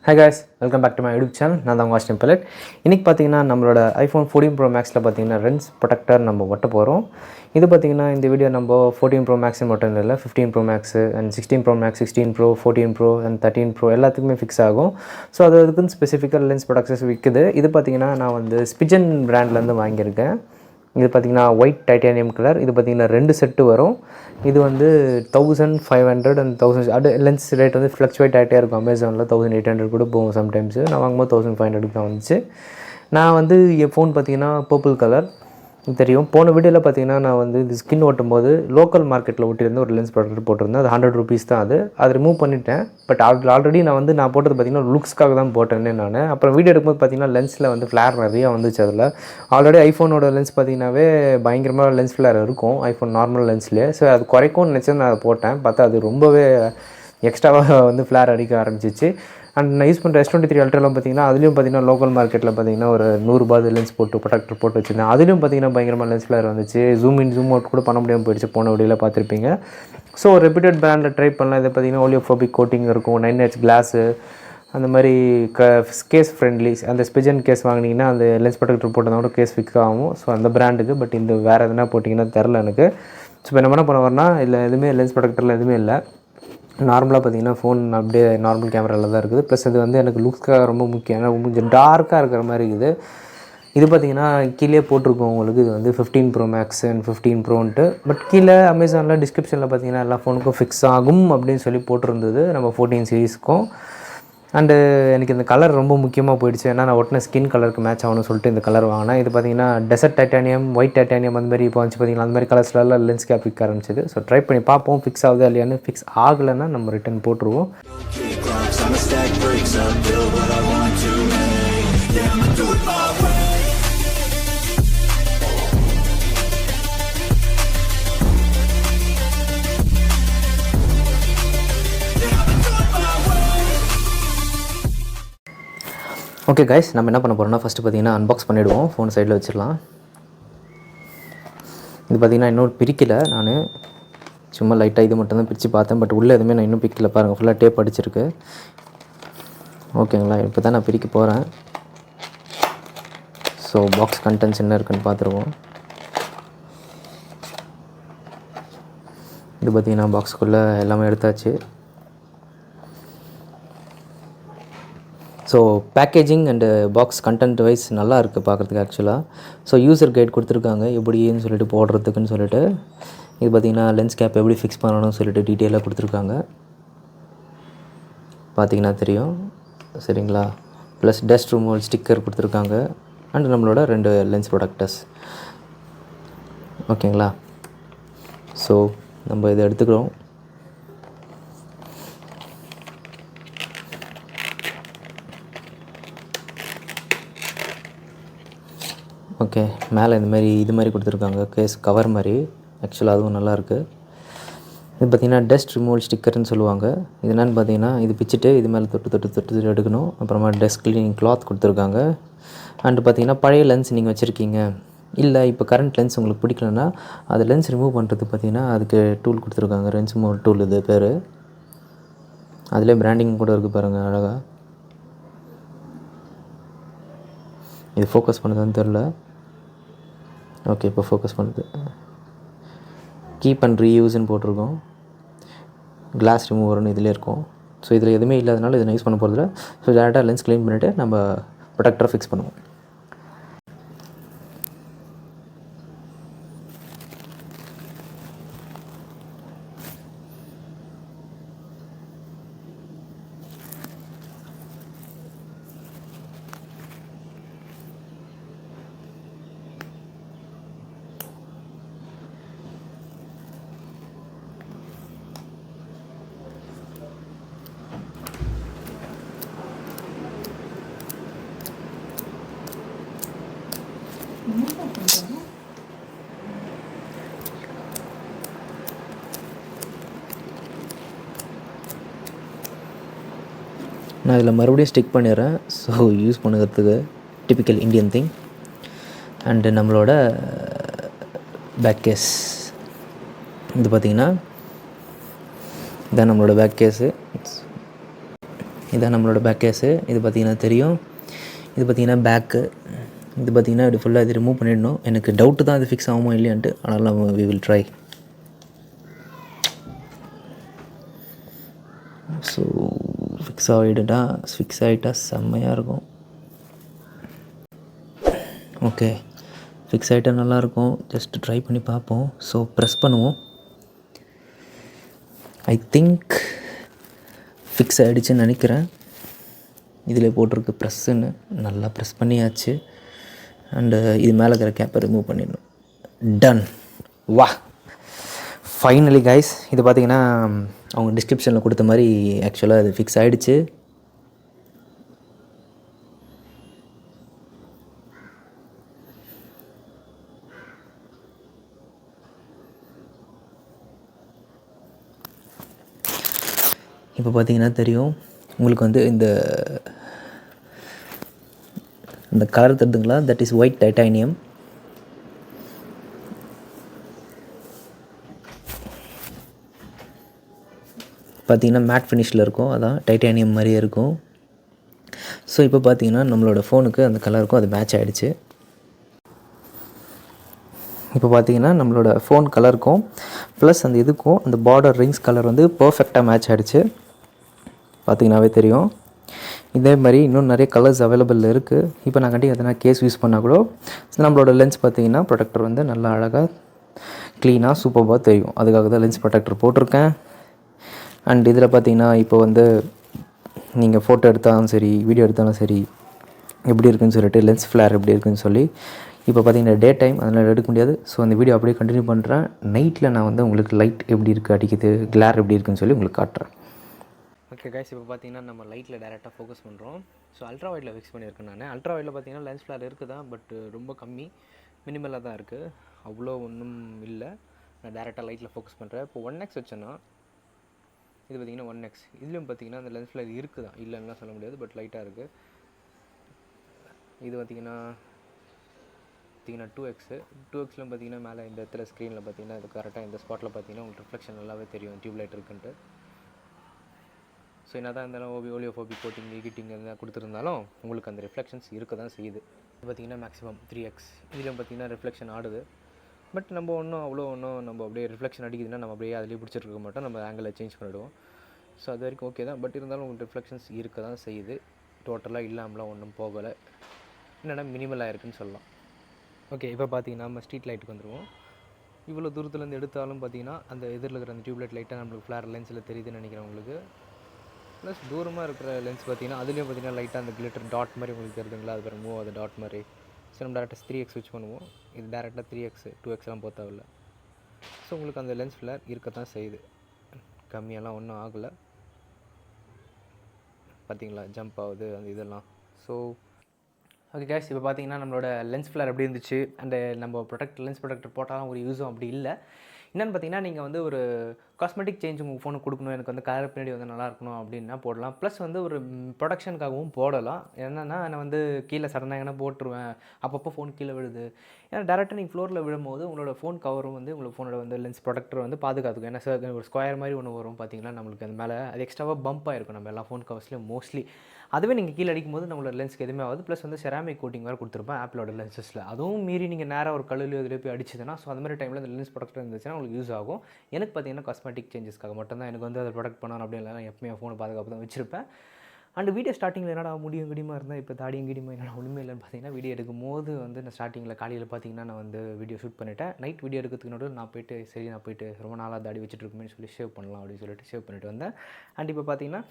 Hi guys, welcome back to my YouTube channel. நான் தான் watch டெம்பலட். இன்னைக்கு பார்த்தீங்கன்னா நம்மளோட iPhone 14 Pro Maxல பார்த்தீங்கன்னா lens protector நம்ம ஒட்ட போகிறோம். இது பார்த்தீங்கன்னா இந்த வீடியோ நம்ம 14 Pro Max மட்டும் இல்லை 15 Pro Max and 16 Pro Max, 16 Pro, 14 Pro and 13 Pro எல்லாத்துக்குமே ஃபிக்ஸ் ஆகும். ஸோ அதுக்குன்னு ஸ்பெசிஃபிக்காக லென்ஸ் ப்ரொடக்டர்ஸ் விற்குது. இது பார்த்தீங்கன்னா நான் வந்து ஸ்பிஜன் பிராண்ட்லேருந்து வாங்கியிருக்கேன். இது பார்த்தீங்கன்னா ஒயிட் டைட்டானியம் கலர். இது பார்த்தீங்கன்னா 2 செட்டு வரும். இது வந்து 1500 and 1000. அது லென்ஸ் ரேட் வந்து ஃப்ளக்சுவேட் ஆகிட்டே இருக்கும். அமேசானில் 1800 கூட போகும் சம்டைம்ஸு. நான் வாங்கும்போது 1500 தான் வந்துச்சு. நான் வந்து என் ஃபோன் பார்த்தீங்கன்னா பர்பிள் கலர் தெரியும். போன வீடியோவில் பார்த்தீங்கன்னா நான் வந்து இது ஸ்கின் ஓட்டும் போது லோக்கல் மார்க்கெட்டில் ஒட்டியிருந்த ஒரு லென்ஸ் ப்ராடக்ட் போட்டிருந்தேன். அது 100 rupees தான். அது ரிமூவ் பண்ணிட்டேன். பட் ஆல்ரெடி நான் போட்டது பார்த்தீங்கன்னா லுக்ஸ்க்காக தான் போட்டேன்னே நான். அப்புறம் வீடியோ எடுக்கும்போது பார்த்தீங்கன்னா லென்ஸில் வந்து ஃப்ளேர் நிறையா வந்துச்சு. அதில் ஆல்ரெடி ஐஃபோனோட லென்ஸ் பார்த்தீங்கன்னாவே பயங்கரமாக லென்ஸ் ஃப்ளேர் இருக்கும் ஐஃபோன் நார்மல் லென்ஸ்லேயே. ஸோ அது குறைக்கும்னு நினச்சி நான் அதை போட்டேன். பார்த்தா அது ரொம்பவே எக்ஸ்ட்ராவாக வந்து ஃப்ளேர் அடிக்க ஆரம்பிச்சிச்சு. அண்ட் நான் யூஸ் பண்ணுற S23 அல்ட்ராலாம் பார்த்தீங்கன்னா அதுலேயும் பார்த்தீங்கன்னா லோக்கல் மார்க்கெட்டில் பார்த்தீங்கன்னா ஒரு 100 ரூபாய் லென்ஸ் போட்டு ப்ரொடக்டர் போட்டு வச்சுருந்தேன். அதுலேயும் பார்த்தீங்கன்னா பயங்கரமாக லென்ஸ் ஃப்ளேர் வந்துச்சு. ஜூம் இன் ஜூம் அவுட் கூட பண்ண முடியாமல் போயிடுச்சு. போன வீடியோவில் பார்த்துருப்பீங்க. ஸோ ஒரு ரெப்யூட்டட் பிராண்டில் ட்ரை பண்ணலாம். இதை பார்த்தீங்கன்னா ஓலியோஃபோபிக் கோட்டிங் இருக்கும், 9H கிளாஸு, அந்த மாதிரி கேஸ் ஃப்ரெண்ட்லி. அந்த ஸ்பிஜன் கேஸ் வாங்கினீங்கன்னா அந்த லென்ஸ் ப்ரொடக்டர் போட்டதான் கூட கேஸ் ஃபிக்ஸ் ஆகும். ஸோ அந்த பிராண்டுக்கு. பட் இந்த வேறு எதுனா போட்டிங்கன்னா தெரில எனக்கு. ஸோ இப்போ என்ன பண்ண வரேன்னா இல்லை எதுவுமே லென்ஸ் ப்ரொடக்டரில் எதுவுமே இல்லை. நார்மலாக பார்த்தீங்கன்னா ஃபோன் அப்படியே நார்மல் கேமராவில் தான் இருக்குது. ப்ளஸ் இது வந்து எனக்கு லுக்ஸ்க்காக ரொம்ப முக்கியம். ஏன்னா கொஞ்சம் டார்க்காக இருக்கிற மாதிரி இருக்குது. இது பார்த்தீங்கன்னா கீழே போட்டிருக்கோம் உங்களுக்கு. இது வந்து 15 Pro Max and 15 Proன்ட்டு. பட் கீழே அமேசானில் டிஸ்கிரிப்ஷனில் பார்த்தீங்கன்னா எல்லா ஃபோனுக்கும் ஃபிக்ஸ் ஆகும் அப்படின்னு சொல்லி போட்டிருந்தது நம்ம 14 சீரீஸ்க்கும். அண்டு எனக்கு இந்த கலர் ரொம்ப முக்கியமாக போயிடுச்சு. ஏன்னா நான் ஒட்டின ஸ்கின் கலருக்கு மேட்ச் ஆகணும்னு சொல்லிட்டு இந்த கலர் வாங்கினேன். இது பார்த்தீங்கன்னா டெசர்ட் டைட்டானியம், ஒயிட் டைட்டானியம் அந்த மாதிரி இப்போ வந்து பார்த்தீங்கன்னா அந்த மாதிரி கலர்ஸ்லாம் லென்ஸ் கேப் விற்க ஆரம்பிச்சிது. ஸோ ட்ரை பண்ணி பார்ப்போம் ஃபிக்ஸ் ஆகுது இல்லையான்னு. ஃபிக்ஸ் ஆகலைன்னா நம்ம ரிட்டன் போட்டுருவோம். ஓகே கைஸ், நம்ம என்ன பண்ண போகிறோம்னா ஃபஸ்ட்டு பார்த்தீங்கன்னா அன்பாக்ஸ் பண்ணிவிடுவோம். ஃபோன் சைடில் வச்சிடலாம். இது பார்த்தீங்கன்னா இன்னும் பிரிக்கலை. நான் சும்மா லைட்டாக இது மட்டும் தான் பிரித்து பார்த்தேன். பட் உள்ளே எதுவுமே நான் இன்னும் பிரிக்கல. பாருங்கள், ஃபுல்லாக டேப் அடிச்சிருக்கு. ஓகேங்களா, இப்போ தான் நான் பிரிக்க போகிறேன். ஸோ பாக்ஸ் கண்டென்ட்ஸ் என்ன இருக்குன்னு பார்த்துருவோம். இது பார்த்தீங்கன்னா பாக்ஸுக்குள்ளே எல்லாமே எடுத்தாச்சு. So packaging and box content wise நல்லா இருக்குது பார்க்குறதுக்கு ஆக்சுவலாக. ஸோ யூசர் கைட் கொடுத்துருக்காங்க எப்படின்னு சொல்லிட்டு போடுறதுக்குன்னு சொல்லிட்டு. இது பார்த்திங்கன்னா லென்ஸ் கேப் எப்படி ஃபிக்ஸ் பண்ணணும்னு சொல்லிட்டு டீட்டெயிலாக கொடுத்துருக்காங்க. பார்த்திங்கன்னா தெரியும் சரிங்களா. ப்ளஸ் டஸ்ட் ரிமூவல் ஸ்டிக்கர் கொடுத்துருக்காங்க. அண்ட் நம்மளோட 2 லென்ஸ் ப்ரொடக்டர்ஸ். ஓகேங்களா. ஸோ நம்ம இதை எடுத்துக்கிறோம். ஓகே, மேலே இது மாதிரி கொடுத்துருக்காங்க கேஸ் கவர் மாதிரி. ஆக்சுவலாக அதுவும் நல்லாயிருக்கு. இது பார்த்திங்கன்னா டஸ்ட் ரிமூவல் ஸ்டிக்கர்னு சொல்லுவாங்க. இது என்னென்னு பார்த்தீங்கன்னா இது பிச்சுட்டு இது மேலே தொட்டு எடுக்கணும். அப்புறமா டஸ்ட் க்ளீனிங் கிளாத் கொடுத்துருக்காங்க. அண்டு பார்த்திங்கன்னா பழைய லென்ஸ் நீங்கள் வச்சுருக்கீங்க, இல்லை இப்போ கரண்ட் லென்ஸ் உங்களுக்கு பிடிக்கலன்னா அது லென்ஸ் ரிமூவ் பண்ணுறது பார்த்திங்கன்னா அதுக்கு டூல் கொடுத்துருக்காங்க. லென்ஸ் ரிமூவல் டூல் இது பேர். அதிலே பிராண்டிங் கூட இருக்குது பாருங்கள் அழகாக. இது ஃபோக்கஸ் பண்ணுதான்னு தெரில. ஓகே, இப்போ ஃபோக்கஸ் பண்ணுது. கீப் அண்ட் ரீயூஸ்ன்னு போட்டிருக்கோம். கிளாஸ் ரிமூவர்னு இதிலே இருக்கும். ஸோ இதில் எதுவுமே இல்லாதனால இதை யூஸ் பண்ண போகிறதில்ல. ஸோ டேரெக்டாக லென்ஸ் க்ளீன் பண்ணிவிட்டு நம்ம ப்ரொடக்டரை ஃபிக்ஸ் பண்ணுவோம். நான் இதில் மறுபடியும் ஸ்டிக் பண்ணிடுறேன். ஸோ யூஸ் பண்ணுறதுக்கு டிப்பிக்கல் இண்டியன் திங். அண்டு நம்மளோட பேக் கேஸ் இது பார்த்திங்கன்னா இதான் நம்மளோட பேக் கேஸு. இதான் நம்மளோட பேக் கேஸு. இது பார்த்திங்கன்னா தெரியும். இது பார்த்திங்கன்னா பேக்கு. இது பார்த்திங்கன்னா இது ஃபுல்லாக இது ரிமூவ் பண்ணிடணும். எனக்கு டவுட்டு தான் இது ஃபிக்ஸ் ஆகுமா இல்லையான்ட்டு. அதனால் we will try. So fix ஆகிட்டா செம்மையாக இருக்கும். ஓகே, ஃபிக்ஸ் ஆகிட்டா நல்லாயிருக்கும். ஜஸ்ட் ட்ரை பண்ணி பார்ப்போம். ஸோ ப்ரெஸ் பண்ணுவோம். ஐ திங்க் ஃபிக்ஸ் ஆகிடுச்சுன்னு நினைக்கிறேன். இதில் போட்டிருக்கு ப்ரெஸ்ஸுன்னு. நல்லா ப்ரெஸ் பண்ணியாச்சு. அண்டு இது மேலே இருக்கிற கேப்பை ரிமூவ் பண்ணிடணும். டன். வா, ஃபைனலி கைஸ், இது பார்த்திங்கன்னா அவங்க டிஸ்கிரிப்ஷனில் கொடுத்த மாதிரி ஆக்சுவலாக அது ஃபிக்ஸ் ஆகிடுச்சு. இப்போ பார்த்தீங்கன்னா தெரியும் உங்களுக்கு வந்து இந்த கலர் தெரியுதுங்களா, தட் இஸ் ஒயிட் டைட்டானியம். பார்த்தீங்கன்னா மேட் ஃபினிஷில் இருக்கும், அதான் டைட்டானியம் மாதிரியே இருக்கும். ஸோ இப்போ பார்த்தீங்கன்னா நம்மளோட ஃபோனுக்கு அந்த கலருக்கும் அது மேட்ச் ஆகிடுச்சு. இப்போ பார்த்தீங்கன்னா நம்மளோட ஃபோன் கலருக்கும் ப்ளஸ் அந்த இதுக்கும் அந்த பார்டர் ரிங்ஸ் கலர் வந்து பர்ஃபெக்டாக மேட்ச் ஆகிடுச்சு. பார்த்தீங்கன்னாவே தெரியும். இதே மாதிரி இன்னும் நிறைய கலர்ஸ் அவைலபிள் இருக்குது. இப்போ நான் கண்டிப்பாக எதனா கேஸ் யூஸ் பண்ணால் கூட நம்மளோட லென்ஸ் பார்த்தீங்கன்னா ப்ரொடெக்டர் வந்து நல்லா அழகாக க்ளீனாக சூப்பராக தெரியும். அதுக்காக தான் லென்ஸ் ப்ரொடெக்டர் போட்டிருக்கேன். அண்ட் இதில் பார்த்தீங்கன்னா இப்போ வந்து நீங்கள் ஃபோட்டோ எடுத்தாலும் சரி, வீடியோ எடுத்தாலும் சரி, எப்படி இருக்குன்னு சொல்லிட்டு லென்ஸ் ஃப்ளேர் எப்படி இருக்குன்னு சொல்லி இப்போ பார்த்தீங்கன்னா டே டைம் அதனால் எடுக்க முடியாது. ஸோ அந்த வீடியோ அப்படியே கண்டினியூ பண்ணுறேன். நைட்டில் நான் வந்து உங்களுக்கு லைட் எப்படி இருக்குது அடிக்குது, கிளார் எப்படி இருக்குன்னு சொல்லி உங்களுக்கு காட்டுறேன். ஓகே கைஸ், இப்போ பார்த்தீங்கன்னா நம்ம லைட்டில் டேரெக்டாக ஃபோக்கஸ் பண்ணுறோம். ஸோ அல்ட்ரா வைடில் ஃபிக்ஸ் பண்ணியிருக்கேன் நான். அல்ட்ரா வைடில் பார்த்தீங்கன்னா லென்ஸ் ஃப்ளேர் இருக்குது தான், பட் ரொம்ப கம்மி, மினிமலாக தான் இருக்குது, அவ்வளோ ஒன்றும் இல்லை. நான் டேரெக்டாக லைட்டில் ஃபோக்கஸ் பண்ணுறேன். இப்போ 1x வச்சேன்னா இது பார்த்திங்கன்னா 1x. இதுலேயும் பார்த்திங்கன்னா அந்த லென்ஸ் ஃப்ளேர் இருக்குது தான், இல்லைன்னா சொல்ல முடியாது, பட் லைட்டாக இருக்குது. இது பார்த்திங்கன்னா 2xலும் பார்த்திங்கன்னா மேலே இந்த இடத்துல ஸ்க்ரீனில் பார்த்திங்கன்னா இது கரெக்டாக இந்த ஸ்பாட்டில் பார்த்திங்கன்னா உங்களுக்கு ரிஃப்ளெக்ஷன் நல்லாவே தெரியும், டியூப்லைட் இருக்குன்ட்டு. ஸோ என்ன தான் இருந்தாலும் ஓலியோஃபோபிக் கோட்டிங் எடிட்டிங் எதாவது கொடுத்துருந்தாலும் உங்களுக்கு அந்த ரிஃப்ளெக்ஷன்ஸ் இருக்க தான் செய்யுது. இது பார்த்திங்கன்னா மேக்ஸிமம் 3x. இதில் பார்த்திங்கன்னா ரிஃப்ளெக்ஷன் ஆடுது, பட் நம்ம நம்ம அப்படியே ரிஃப்ளெக்ஷன் அடிக்குதுன்னா நம்ம அப்படியே அதிலே பிடிச்சிருக்க மாட்டோம், நம்ம ஆங்கிளை சேஞ்ச் பண்ணிவிடுவோம். ஸோ அது வரைக்கும் ஓகே தான், பட் இருந்தாலும் உங்களுக்கு ரிஃப்ளெக்ஷன்ஸ் இருக்க தான் செய்யுது. டோட்டலாக இல்லாமலாம் ஒன்றும் போகலை, என்னென்னா மினிமலாக இருக்குதுன்னு சொல்லலாம். ஓகே, இப்போ பார்த்திங்கன்னா நம்ம ஸ்ட்ரீட் லைட்டுக்கு வந்துடுவோம். இவ்வளோ தூரத்துலேருந்து எடுத்தாலும் பார்த்திங்கன்னா அந்த எதிரில் இருக்கிற அந்த டியூப்லைட் லைட்டாக நம்மளுக்கு ஃப்ளேர் லென்ஸில் தெரியுதுன்னு நினைக்கிறேன் உங்களுக்கு. ப்ளஸ் தூரமாக இருக்கிற லென்ஸ் பார்த்திங்கன்னா அதுலேயும் பார்த்திங்கன்னா லைட்டாக அந்த கிளிட்டர் டாட் மாதிரி உங்களுக்கு தெரியுதுங்களா, அது பேர் மூவ் அது டாட் மாதிரி. ஸோ நம்ம டேரெக்டாக 3x ஸ்விட்ச் பண்ணுவோம். இது டேரெக்டாக 3x 2xலாம் போக தேவையில்ல. ஸோ உங்களுக்கு அந்த லென்ஸ் ஃப்ளேர் இருக்க தான் செய்யுது, கம்மியெல்லாம் ஒன்றும் ஆகலை. பார்த்திங்களா ஜம்ப் ஆகுது அந்த இதெல்லாம். ஸோ ஓகே கேஷ், இப்போ பார்த்தீங்கன்னா நம்மளோட லென்ஸ் ஃப்ளேர் எப்படி இருந்துச்சு, அண்டு நம்ம லென்ஸ் ப்ரொடெக்டர் போட்டாலும் ஒரு யூஸும் அப்படி இல்லை. என்னென்னு பார்த்தீங்கன்னா நீங்கள் வந்து ஒரு காஸ்மெட்டிக் சேஞ்ச் உங்கள் ஃபோனுக்கு கொடுக்கணும், எனக்கு வந்து கலர் பின்னாடி வந்து நல்லா இருக்கணும் அப்படின்னா போடலாம். ப்ளஸ் வந்து ஒரு ப்ரொடக்ஷனுக்காகவும் போடலாம். என்னென்னா நான் வந்து கீழே சடனாக எங்கன்னா போட்டுருவேன், அப்பப்போ ஃபோன் கீழே விழுது. ஏன்னா டேரெக்டாக நீங்கள் ஃப்ளோரில் விழும்போது உங்களோட ஃபோன் கவரும் வந்து உங்களோட ஃபோனோட வந்து லென்ஸ் ப்ரொடெக்டர் வந்து பாதுகாத்துக்கும். ஏன்னா சார் ஒரு ஸ்கொயர் மாதிரி ஒன்று வரும் பார்த்தீங்கன்னா நம்மளுக்கு அந்த மேலே அது எக்ஸ்ட்ராவாக பம்ப் ஆகிருக்கும் நம்ம எல்லா ஃபோன் கவர்ஸ்லேயும் மோஸ்ட்லி. அதுவே நீங்கள் கீழே அடிக்கும்போது நம்மளோட லென்ஸ்க்கு எதுவுமே ஆகுது. ப்ளஸ் வந்து செராமிக் கோட்டிங் வேறு கொடுத்துருப்பேன் ஆப்பிளோட லென்சஸில். அதுவும் மீறி நீங்கள் நேராக ஒரு கல்லுலையோ இதில் போய் அடிச்சதுன்னா, ஸோ அந்த மாதிரி டைமில் அந்த லென்ஸ் ப்ரொடக்டர் இருந்துச்சுன்னா உங்களுக்கு யூஸ் ஆகும். எனக்கு பார்த்தீங்கன்னா காஸ்மெட்டிக் சேஞ்சஸ்க்காக மட்டும்தான் எனக்கு வந்து அதை ப்ரொடக்ட் பண்ணணும் அப்படின்னு இல்லை, எப்பவுமே என் ஃபோனை பாதுகாப்பு தான் வச்சிருப்பேன். அண்ட் வீடியோ ஸ்டார்டிங்கில் என்னடா முடியும் கிடிமா இருந்தால் இப்போ தாடியும் கிடிமா என்னடா ஒன்றுமே இல்லைன்னு பார்த்தீங்கன்னா, வீடியோ எடுக்கும் போது வந்து நான் ஸ்டார்டிங்கில் காலையில் பார்த்தீங்கன்னா நான் வந்து வீடியோ ஷூட் பண்ணிவிட்டேன். நைட் வீடியோ எடுக்கிறதுக்கு நடுவில் நான் போயிட்டு ரொம்ப நாளாக தாடி வச்சுட்டு இருக்குமே சொல்லி ஷேவ் பண்ணலாம் அப்படின்னு சொல்லிட்டு ஷேவ் பண்ணிட்டு வந்தேன். அண்ட் இப்போ பார்த்தீங்கன்னா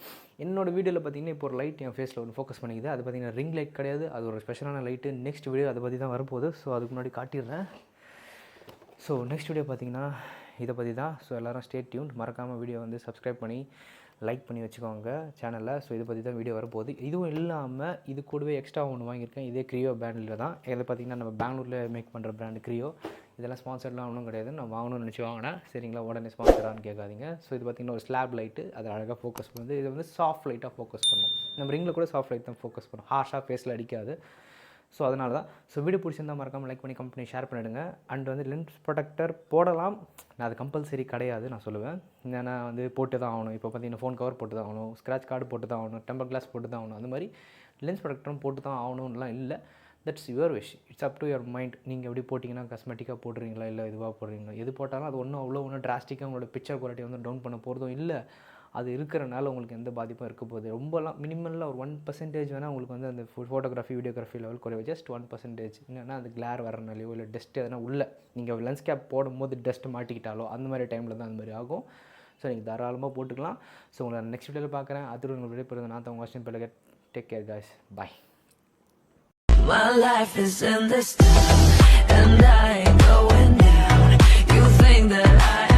என்னோட வீடியோவில் பார்த்தீங்கன்னா இப்போ ஒரு லைட் என் ஃபேஸில் ஒன்று ஃபோக்கஸ் பண்ணிக்குது. அது பார்த்தீங்கன்னா ரிங் லைட் கிடையாது, அது ஒரு ஸ்பெஷலான லைட்டு. நெக்ஸ்ட் வீடியோ அதை பற்றி தான் வரப்போகுது, ஸோ அதுக்கு முன்னாடி காட்டிடுறேன். ஸோ நெக்ஸ்ட் வீடியோ பார்த்தீங்கன்னா இதை பற்றி தான். ஸோ எல்லோரும் ஸ்டே டியூன், மறக்காமல் வீடியோ வந்து சப்ஸ்கிரைப் பண்ணி லைக் பண்ணி வச்சுக்கோங்க சேனலில். ஸோ இதை பற்றி தான் வீடியோ வரப்போகுது. இதுவும் இல்லாமல் இது கூடவே எக்ஸ்ட்ரா ஒன்று வாங்கியிருக்கேன், இதே கிரியோ பிராண்டில் தான். இதை பார்த்திங்கன்னா நம்ம பெங்களூரில் மேக் பண்ணுற பிராண்டு கிரியோ. இதெல்லாம் ஸ்பான்சர்லாம் ஒன்றும் கிடையாது, நான் வாங்கணும்னு நினச்சி வாங்கினேன். சரிங்களா, உடனே ஸ்பான்சரானு கேட்காதீங்க. ஸோ இது பார்த்திங்கன்னா ஒரு ஸ்லாப் லைட்டு, அது அழகாக ஃபோக்கஸ் பண்ணுது. இது வந்து சாஃப்ட் லைட்டாக ஃபோக்கஸ் பண்ணும். நம்ம ரிங்கில் கூட சாஃப்ட் லைட் தான் ஃபோக்கஸ் பண்ணும், ஹார்ஷாக ஃபேஸில் அடிக்காது. ஸோ அதனால தான். ஸோ வீடியோ பிடிச்சிருந்தால் மறக்காமல் லைக் பண்ணி கம்பெனி ஷேர் பண்ணிவிடுங்க. அண்ட் வந்து லென்ஸ் ப்ரொடெக்டர் போடலாம், அது கம்பல்சரி கிடையாது நான் சொல்லுவேன். ஏன்னா வந்து போட்டு தான் ஆகணும். இப்போ பார்த்தீங்கன்னா ஃபோன் கவர் போட்டு தான் ஆகணும், ஸ்க்ராட்ச் கார்டு போட்டு தான் ஆகணும், டெம்பர் கிளாஸ் போட்டு தான் ஆகணும். அந்த மாதிரி லென்ஸ் ப்ரொடெக்டரும் போட்டு தான் ஆகணும்லாம் இல்லை. That's your wish, it's up to your mind. நீங்கள் எப்படி போட்டிங்கன்னா காஸ்மெட்டிக்காக போடுறீங்களா இல்லை இதுவாக போடுறீங்களா, எது போட்டாலும் அது ஒன்றும் டிராஸ்டிக்காக உங்களோட பிக்சர் குவாலிட்டி வந்து டவுன் பண்ண போகிறதும் இல்லை. அது இருக்கிறனால உங்களுக்கு எந்த பாதிப்பும் இருக்க போகுது. ரொம்பலாம் மினிமலாக ஒரு 1% வேணால் உங்களுக்கு வந்து அந்த ஃபோட்டோகிராஃபி வீடியோகிராஃபி லெவல் குறைவு, ஜஸ்ட் 1%. என்னென்னா அந்த கிளார் வரனாலையோ இல்லை டஸ்ட் எதனா உள்ள நீங்கள் லென்ஸ் கேப் போடும்போது டஸ்ட் மாட்டிக்கிட்டாலோ அந்த மாதிரி டைமில் தான் அந்த மாதிரி ஆகும். ஸோ நீங்கள் தாராளமாக போட்டுக்கலாம். ஸோ உங்களை நெக்ஸ்ட் வீடியோவில் பார்க்குறேன். அது உங்களுக்கு விடைபெறுது. நான் தான் உங்கள் வாட்சிங் பிள்ளை. Take care guys, bye. My life is in this town, and I ain't going down. You think that I